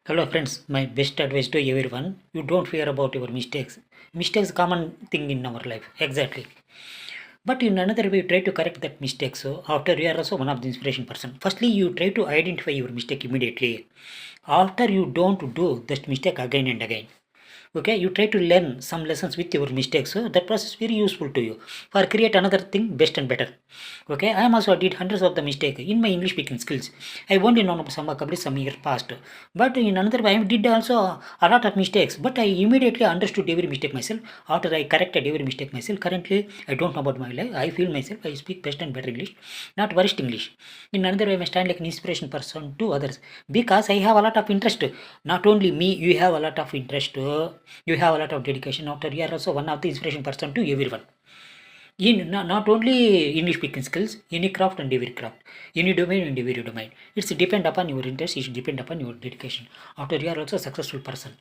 Hello friends, my best advice to everyone, you don't fear about your mistakes. Mistakes common thing in our life, exactly. But in another way, you try to correct that mistake. So after you are also one of the inspiration person. Firstly, you try to identify your mistake immediately. After you don't do that mistake again and again. Okay, you try to learn some lessons with your mistakes. So that process is very useful to you for create another thing best and better. Okay, I am also did hundreds of the mistake in my English speaking skills. I only know some vocabulary some years past, but in another way I did also a lot of mistakes. But I immediately understood every mistake myself. After I corrected every mistake myself, currently I don't know about my life. I feel myself I speak best and better English, not worst English. In another way, I stand like an inspiration person to others because I have a lot of interest. Not only me, you have a lot of interest. You have a lot of dedication. After you are also one of the inspiration person to everyone. In not only English speaking skills, any craft and every craft, any domain and every domain. It's depend upon your interest, it depend upon your dedication. After you are also a successful person.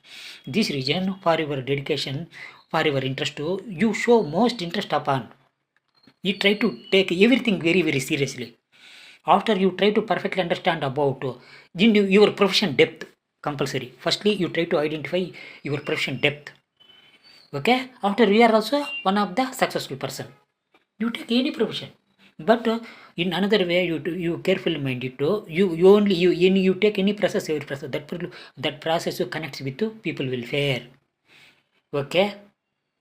This reason for your dedication, for your interest to, you show most interest upon. You try to take everything very, very seriously. After you try to perfectly understand about your profession depth, compulsory. Firstly, you try to identify your profession depth. Okay? After you are also one of the successful person. You take any profession, but in another way you carefully mind it to you take any process, every process that process connects with people welfare. Okay,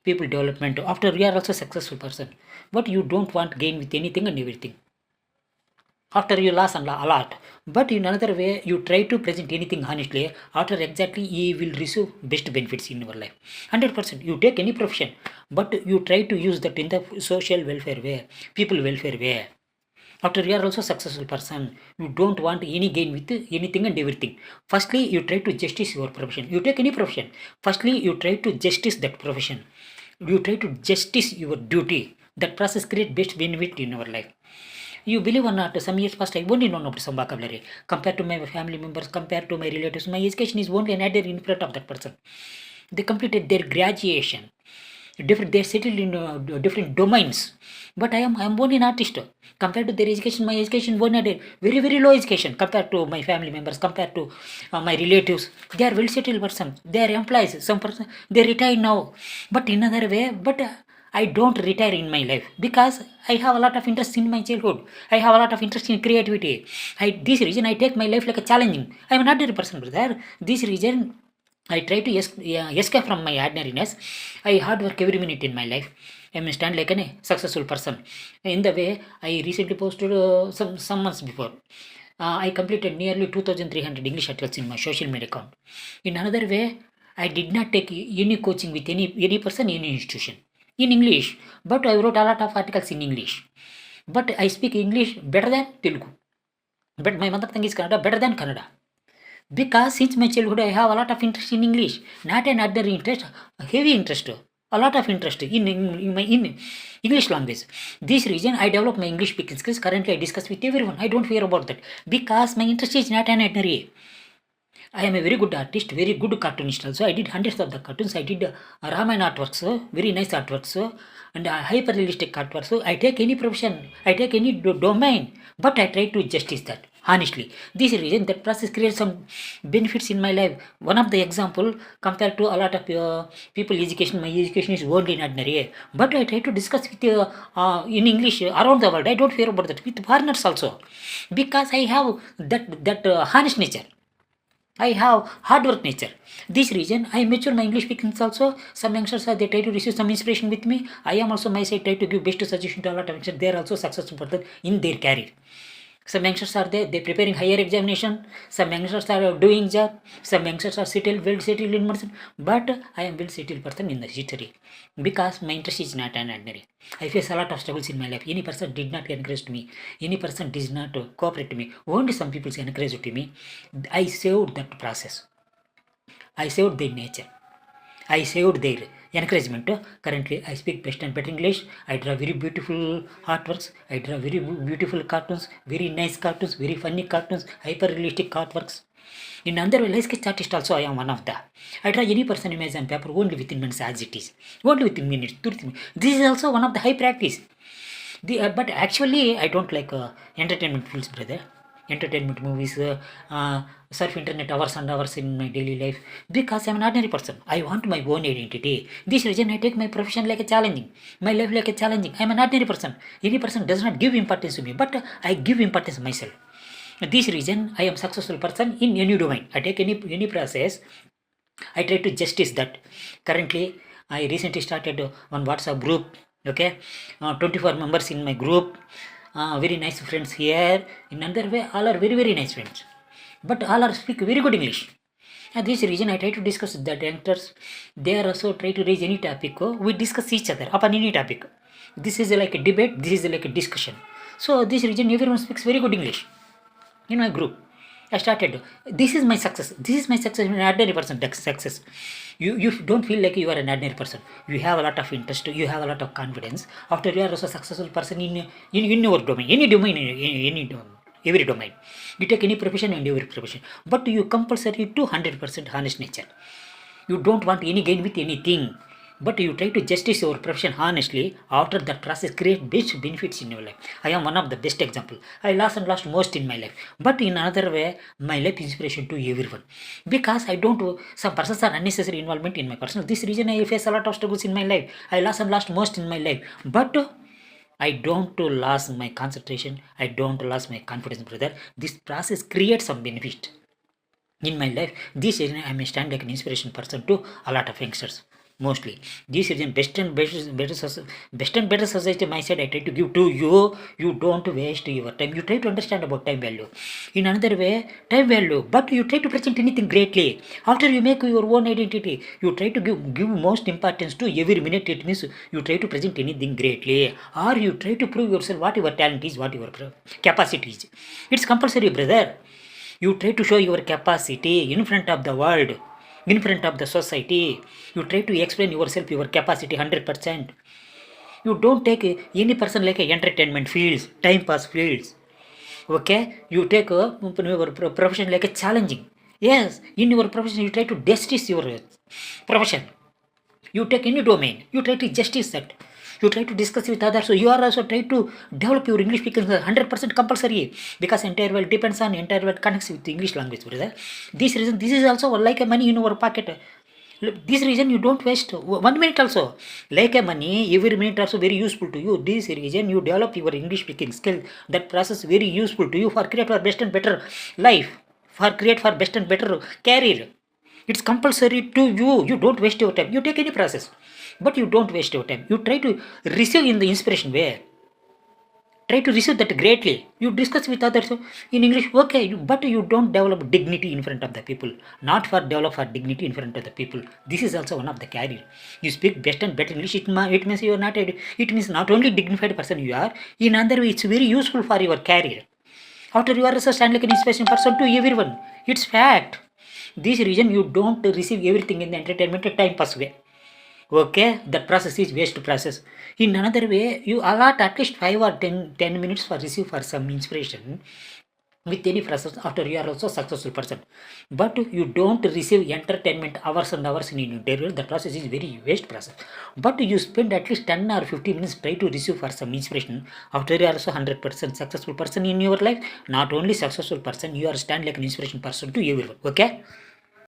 people development. After you are also successful person, but you don't want gain with anything and everything. After you lost a lot, but in another way you try to present anything honestly. After exactly you will receive best benefits in your life. 100% you take any profession, but you try to use that in the social welfare way, people welfare way. After you are also successful person, you don't want any gain with anything and everything. Firstly, you try to justice your profession. You take any profession, firstly you try to justice that profession. You try to justice your duty. That process create best benefit in our life. You believe or not, some years past I only know about some vocabulary. Compared to my family members, compared to my relatives, my education is only an added in front of that person. They completed their graduation. They settled in different domains. But I am only an artist. Compared to their education, my education one added very, very low education compared to my family members, compared to my relatives. They are well settled person. They are employees. Some person they retire now. But in another way, but I don't retire in my life because I have a lot of interest in my childhood. I have a lot of interest in creativity. This reason I take my life like a challenging. I am an ordinary person, brother. This reason I try to escape from my ordinariness. I hard work every minute in my life. I am stand like a successful person. In the way, I recently posted some months before. I completed nearly 2,300 English articles in my social media account. In another way, I did not take any coaching with any person, any institution in English, but I wrote a lot of articles in English. But I speak English better than Telugu. But my mother tongue is Kannada better than Kannada. Because since my childhood I have a lot of interest in English, not an ordinary interest, a heavy interest, a lot of interest in English language. This reason I develop my English speaking skills. Currently I discuss with everyone. I don't fear about that because my interest is not an ordinary. I am a very good artist, very good cartoonist also. I did hundreds of the cartoons. I did Ramayana artworks, very nice artworks, and hyper realistic artworks. So I take any profession, I take any domain, but I try to justice that honestly. This reason that process creates some benefits in my life. One of the example compared to a lot of people education, my education is only in ordinary. But I try to discuss with in English around the world. I don't fear about that with foreigners also because I have that honest nature. I have hard work nature. This reason I mature my English speaking also. Some youngsters are they try to receive some inspiration with me. I am also my side try to give best suggestion to a lot of youngsters. They are also successful further in their career. Some youngsters are there, they preparing higher examination. Some youngsters are doing job. Some youngsters are settled, well settled in person. But I am well settled person in the history because my interest is not an ordinary. I face a lot of struggles in my life. Any person did not encourage me. Any person did not cooperate to me. Only some people encouraged to me. I saved that process. I saved their nature. I saved their encouragement. Currently, I speak best and better English. I draw very beautiful artworks. I draw very beautiful cartoons, very nice cartoons, very funny cartoons, hyper realistic artworks. In another way, sketch artist also I am one of the. I draw any person image on paper only within minutes as it is. Only within minutes. This is also one of the high practice. But actually, I don't like entertainment fields, brother. entertainment movies, surf internet hours and hours in my daily life, because I'm an ordinary person. I want my own identity. This reason I take my profession like a challenging, my life like a challenging. I'm an ordinary person. Any person does not give importance to me, but I give importance to myself. This reason I am successful person in any domain. I take any process, I try to justice that. Currently, I recently started one WhatsApp group. Okay, 24 members in my group. Very nice friends here. In another way, all are very nice friends. But all are speak very good English. This reason I try to discuss with that youngsters. They are also try to raise any topic. We discuss each other upon any topic. This is like a debate. This is like a discussion. So this reason everyone speaks very good English in my group. I started. This is my success. This is my success. An ordinary person success. You don't feel like you are an ordinary person. You have a lot of interest. You have a lot of confidence. After you are also a successful person in your domain, any domain, any domain, every domain. You take any profession and every profession, but you compulsory to 100% honest nature. You don't want any gain with anything, but you try to justice your profession honestly. After that process, create best benefits in your life. I am one of the best example. I lost most in my life, but in another way, my life inspiration to everyone, because I don't. Some persons are unnecessary involvement in my personal. This reason I face a lot of struggles in my life. I lost most in my life, but I don't lose my concentration. I don't lose my confidence, brother. This process creates some benefit in my life. This reason I may stand like an inspiration person to a lot of youngsters. Mostly, this reason best and better society. My side I try to give to you. You don't waste your time. You try to understand about time value. In another way, time value, but you try to present anything greatly. After you make your own identity, you try to give most importance to every minute. It means you try to present anything greatly, or you try to prove yourself what your talent is, what your capacity is. It's compulsory, brother. You try to show your capacity in front of the world, in front of the society. You try to explain yourself, your capacity 100%. You don't take any person like a entertainment fields, time pass fields. Okay, you take your profession like a challenging. Yes, in your profession you try to justice your profession. You take any domain, you try to justice that. You try to discuss with others. So you are also try to develop your English speaking 100% compulsory, because entire world depends on entire world connects with English language, brother. This reason, this is also like a money in our pocket. This reason you don't waste 1 minute also. Like a money, every minute also very useful to you. This reason you develop your English speaking skill. That process very useful to you for create for best and better life, for create for best and better career. It's compulsory to you. You don't waste your time. You take any process, but you don't waste your time. You try to receive in the inspiration way. Try to receive that greatly. You discuss with others in English, okay, but you don't develop dignity in front of the people. Not for develop for dignity in front of the people. This is also one of the career. You speak best and better English. It means you are not. It means not only dignified person you are. In another way, it's very useful for your career. After you are also stand like an inspiration person to everyone. It's fact. This reason you don't receive everything in the entertainment time pass way. Okay, that process is waste process. In another way, you allot at least 5 or 10 minutes for receive for some inspiration with any process. After you are also successful person, but you don't receive entertainment hours and hours in your day. The process is very waste process. But you spend at least 10 or 15 minutes try to receive for some inspiration. After you are also 100% successful person in your life. Not only successful person, you are stand like an inspiration person to everyone. Okay.